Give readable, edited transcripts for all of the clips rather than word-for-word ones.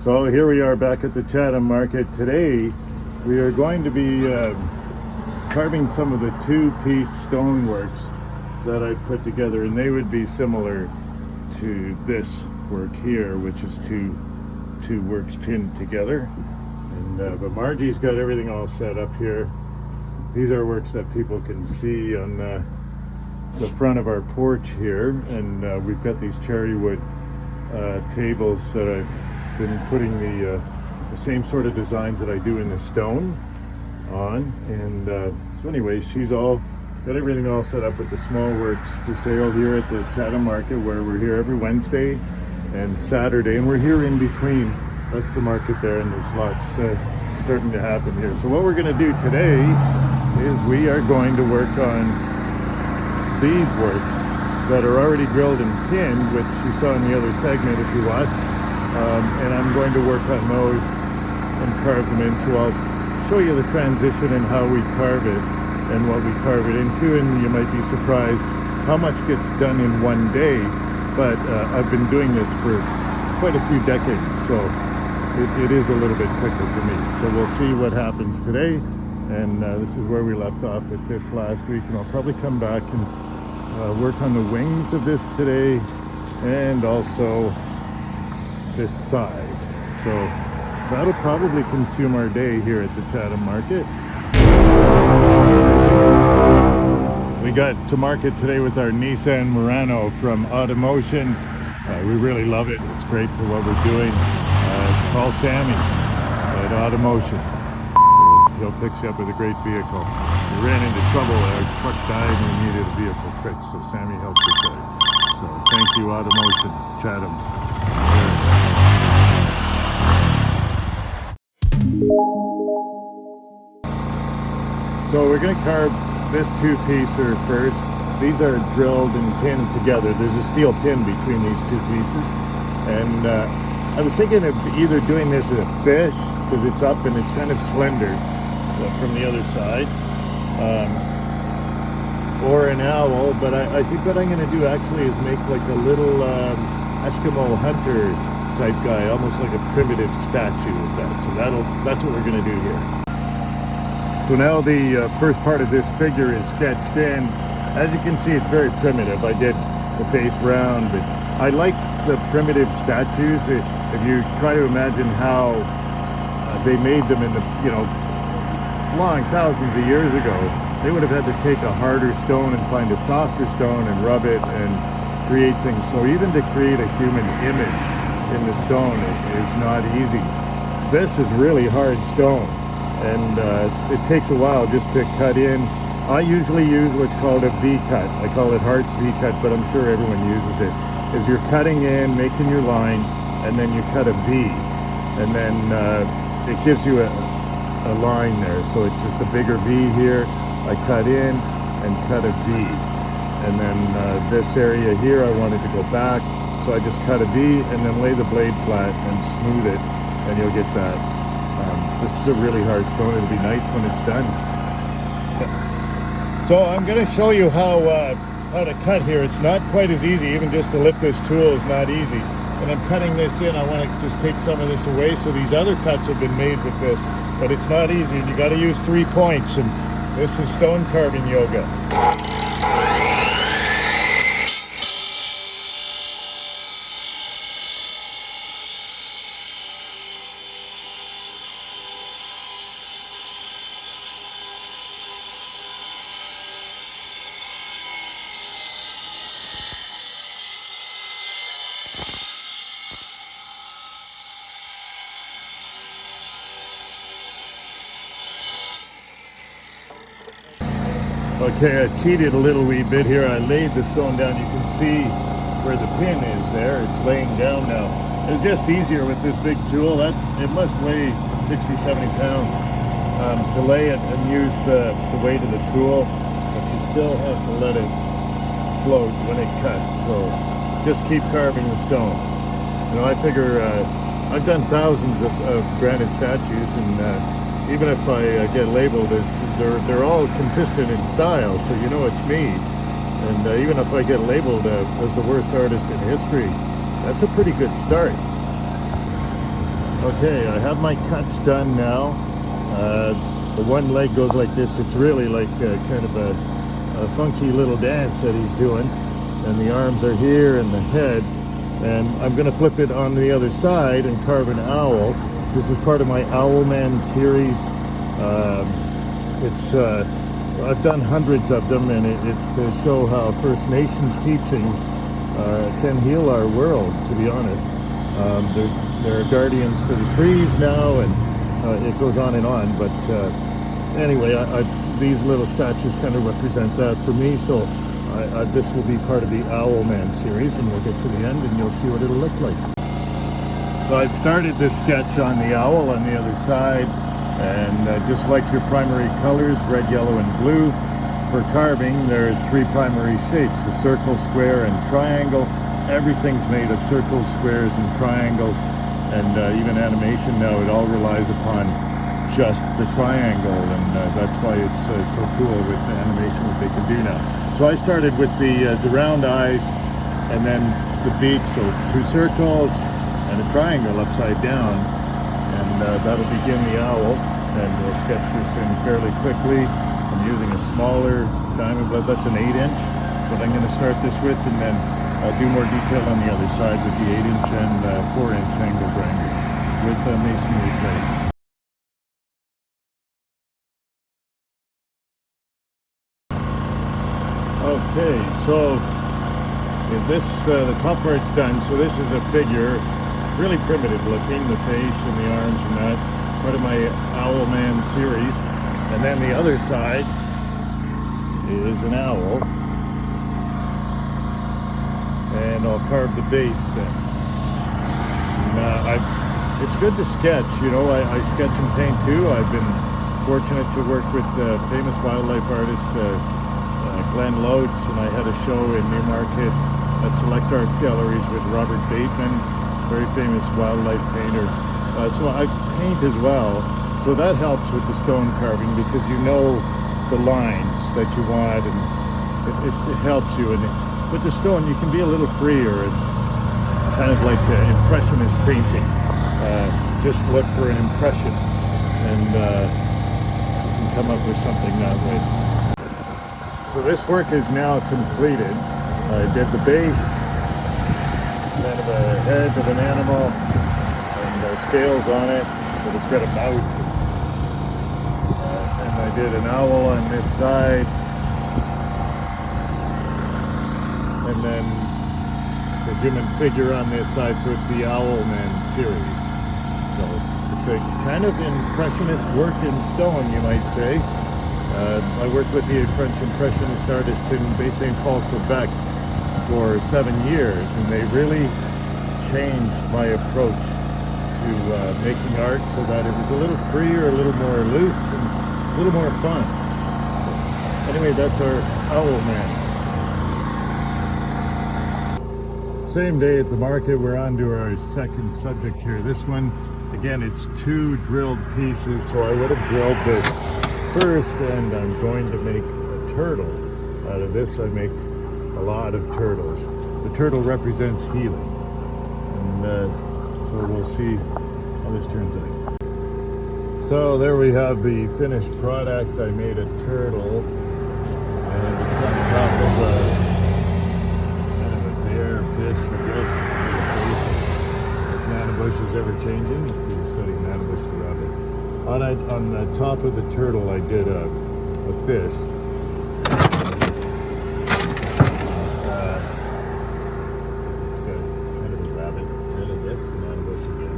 So here we are back at the Chatham Market. Today we are going to be carving some of the two-piece stoneworks that I put together, and they would be similar to this work here, which is two works pinned together. And but Marji's got everything all set up here. These are works that people can see on the front of our porch here, and we've got these cherry wood tables that I've been putting the same sort of designs that I do in the stone on. And so anyways, she's all got everything all set up with the small works for sale here at the Chatham Market, where we're here every Wednesday and Saturday, and we're here in between. That's the market there, and there's lots starting to happen here. So what we're going to do today is we are going to work on these works that are already drilled and pinned, which you saw in the other segment if you watched, and I'm going to work on those and carve them in. So I'll show you the transition and how we carve it and what we carve it into, and you might be surprised how much gets done in one day, but I've been doing this for quite a few decades, so it is a little bit quicker for me. So we'll see what happens today, and this is where we left off with this last week, and I'll probably come back and work on the wings of this today and also this side. So that'll probably consume our day here at the Chatham Market. We got to market today with our Nissan Murano from Automotion. We really love it. It's great for what we're doing. Call Sammy at Automotion. He'll fix you up with a great vehicle. We ran into trouble. Our truck died and we needed a vehicle fixed, so Sammy helped us out. So thank you, Automotion, Chatham. So we're going to carve this two-piecer first. These are drilled and pinned together. There's a steel pin between these two pieces. And I was thinking of either doing this as a fish, because it's up and it's kind of slender from the other side, or an owl, but I think what I'm going to do actually is make like a little Eskimo hunter type guy, almost like a primitive statue of that. So that's what we're going to do here. So now the first part of this figure is sketched in. As you can see, it's very primitive. I did the face round, but I like the primitive statues. If you try to imagine how they made them in the, long thousands of years ago, they would have had to take a harder stone and find a softer stone and rub it and create things. So even to create a human image in the stone is not easy. This is really hard stone, and it takes a while just to cut in. I usually use what's called a V-cut. I call it Hart's V-cut, but I'm sure everyone uses it. Is you're cutting in, making your line, and then you cut a V, and then it gives you a line there. So it's just a bigger V here. I cut in and cut a V, and then this area here I wanted to go back, so I just cut a V and then lay the blade flat and smooth it, and you'll get that. This is a really hard stone. It'll be nice when it's done. So I'm going to show you how to cut here. It's not quite as easy. Even just to lift this tool is not easy. And I'm cutting this in. I want to just take some of this away. So these other cuts have been made with this, but it's not easy. And you got to use 3 points. And this is stone carving yoga. Okay, I cheated a little wee bit here. I laid the stone down. You can see where the pin is there. It's laying down now. It's just easier with this big tool. It must weigh 60, 70 pounds to lay it and use the weight of the tool, but you still have to let it float when it cuts. So just keep carving the stone. I figure I've done thousands of granite statues, and even if I get labeled as, they're all consistent in style, so you know it's me. And even if I get labeled as the worst artist in history, that's a pretty good start. Okay, I have my cuts done now. The one leg goes like this. It's really like kind of a funky little dance that he's doing. And the arms are here and the head. And I'm going to flip it on the other side and carve an owl. This is part of my Owl Man series. I've done hundreds of them, and it's to show how First Nations teachings can heal our world, to be honest. They're guardians for the trees now, and it goes on and on. But anyway, these little statues kind of represent that for me. So this will be part of the Owl Man series, and we'll get to the end and you'll see what it'll look like. So I've started this sketch on the owl on the other side, and just like your primary colors, red, yellow, and blue, for carving there are three primary shapes: the circle, square, and triangle. Everything's made of circles, squares, and triangles, and even animation now, it all relies upon just the triangle, and that's why it's so cool with the animation what they can do now. So I started with the round eyes, and then the beak, so two circles and a triangle upside down, and that'll begin the owl. And we'll sketch this in fairly quickly. I'm using a smaller diamond blade. That's an 8-inch, but I'm going to start this with, and then I'll do more detail on the other side with the 8-inch and 4-inch angle grinder with masonry clay. Okay, so the top part's done. So this is a figure, really primitive looking, the face and the arms and that, part of my Owl Man series. And then the other side is an owl, and I'll carve the base then. And, it's good to sketch, you know. I sketch and paint too. I've been fortunate to work with famous wildlife artist Glenn Loads, and I had a show in Newmarket at Select Art Galleries with Robert Bateman, very famous wildlife painter. So I paint as well, so that helps with the stone carving, because you know the lines that you want, and it helps you. And with the stone you can be a little freer, and kind of like impressionist painting. Just look for an impression, and you can come up with something that way. So this work is now completed. I did the base, kind of a head of an animal, and scales on it, but it's got a mouth. And I did an owl on this side, and then the human figure on this side, so it's the Owl Man series. So it's a kind of impressionist work in stone, you might say. I worked with the French Impressionist artists in Baie Saint Paul, Quebec for 7 years, and they really changed my approach to making art, so that it was a little freer, a little more loose, and a little more fun. Anyway, that's our Owl Man. Same day at the market, we're on to our second subject here. This one, again, it's 2 drilled pieces, so I would have drilled this first, and I'm going to make a turtle. Out of this I make a lot of turtles. The turtle represents healing, and so we'll see how this turns out. So there we have the finished product. I made a turtle, and it's on top of kind of a bear fish, I guess. If Nanabush is ever changing, if you study Nanabush the rabbit. On the top of the turtle I did a fish. It's got kind of a rabbit head of this, and Nanabush again.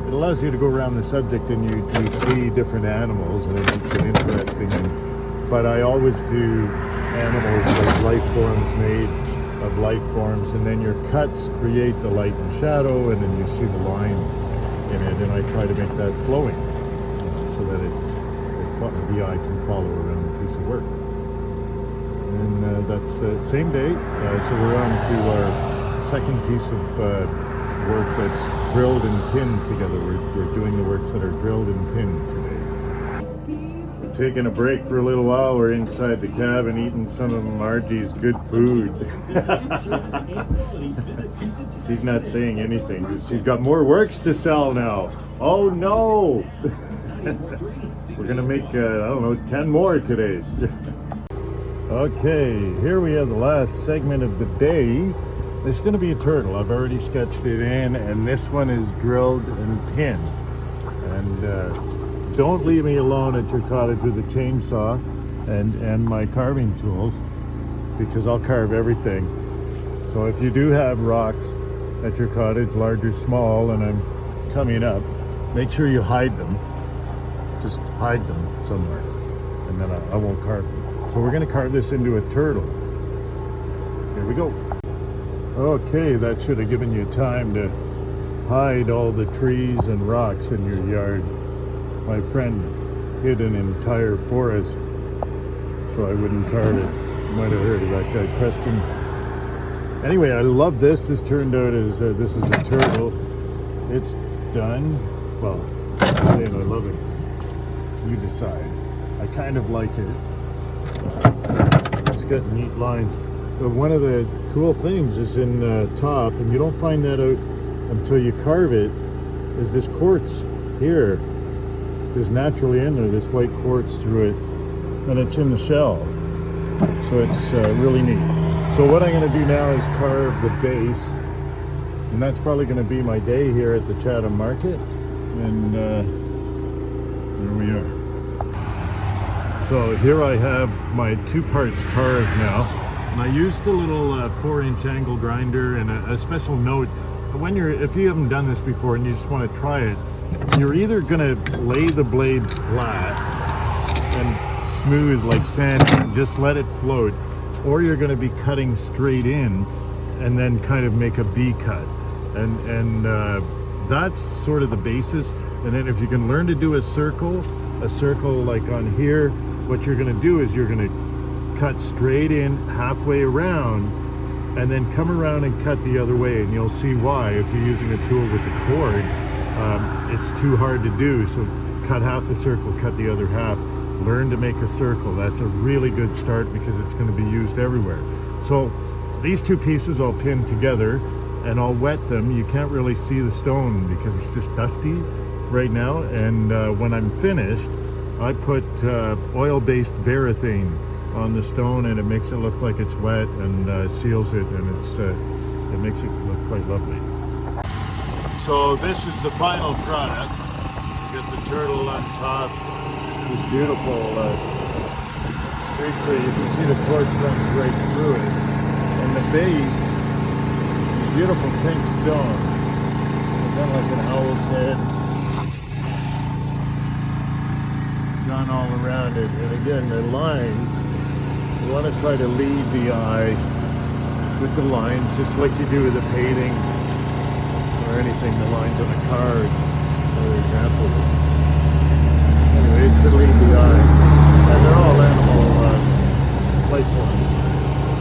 So it allows you to go around the subject, and you see different animals, and it makes it interesting. But I always do animals like life forms made of light forms, and then your cuts create the light and shadow, and then you see the line in it, and I try to make that flowing, so that the eye can follow around the piece of work. And that's same day, so we're on to our second piece of work that's drilled and pinned together. We're doing the works that are drilled and pinned today. We're taking a break for a little while. We're inside the cabin eating some of Marji's good food. She's not saying anything. She's got more works to sell now. Oh no! We're gonna make, I don't know, 10 more today. Okay, here we have the last segment of the day. This is gonna be a turtle. I've already sketched it in, and this one is drilled and pinned. And don't leave me alone at your cottage with a chainsaw and my carving tools, because I'll carve everything. So if you do have rocks at your cottage, large or small, and I'm coming up, make sure you hide them. Just hide them somewhere, and then I won't carve them. So we're going to carve this into a turtle. Here we go. Okay, that should have given you time to hide all the trees and rocks in your yard. My friend hid an entire forest so I wouldn't carve it. You might have heard of that guy, Preston. Anyway, I love this. This turned out as this is a turtle. It's done. Well, I'm saying I love it. You decide. I kind of like it. It's got neat lines. But one of the cool things is in the top, and you don't find that out until you carve it, is this quartz here. There's naturally in there, this white quartz through it, and it's in the shell. So it's really neat. So what I'm going to do now is carve the base, and that's probably going to be my day here at the Chatham Market. And there we are. So here I have my 2 parts carved now, and I used a little 4-inch angle grinder and a special note. If you haven't done this before and you just want to try it, you're either going to lay the blade flat and smooth like sand and just let it float, or you're going to be cutting straight in and then kind of make a B cut, and that's sort of the basis. And then if you can learn to do a circle like on here, what you're going to do is you're going to cut straight in halfway around and then come around and cut the other way, and you'll see why. If you're using a tool with a cord, it's too hard to do. So cut half the circle, cut the other half. Learn to make a circle. That's a really good start because it's going to be used everywhere. So these 2 pieces I'll pin together and I'll wet them. You can't really see the stone because it's just dusty right now. And when I'm finished, I put oil-based Varathane on the stone, and it makes it look like it's wet and seals it, and it makes it look quite lovely. So this is the final product. You get the turtle on top. This beautiful streak tree. You can see the quartz runs right through it, and the base, beautiful pink stone, done like an owl's head, done all around it. And again, the lines, you want to try to lead the eye with the lines, just like you do with a painting or anything. The lines on a card, for example. Anyway, it should lead the eye, and they're all animal life forms.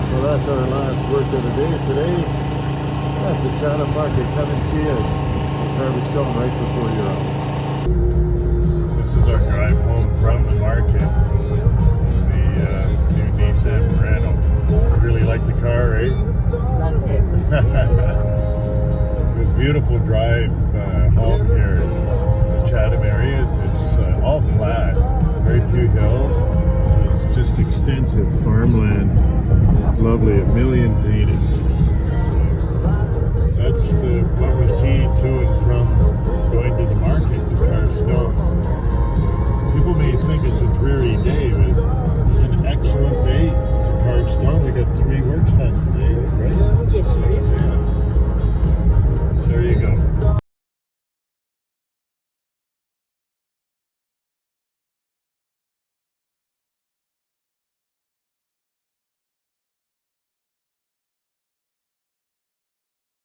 So that's our last work of the day today at the Chatham Market. Come and see us. We'll carve a stone right before your eyes. This is our drive home from the market. The new Nissan Murano. You really like the car, right? That's it. Good, beautiful drive home here. Chatham area. It's all flat, very few hills. It's just extensive farmland. Lovely, 1 million paintings. That's what was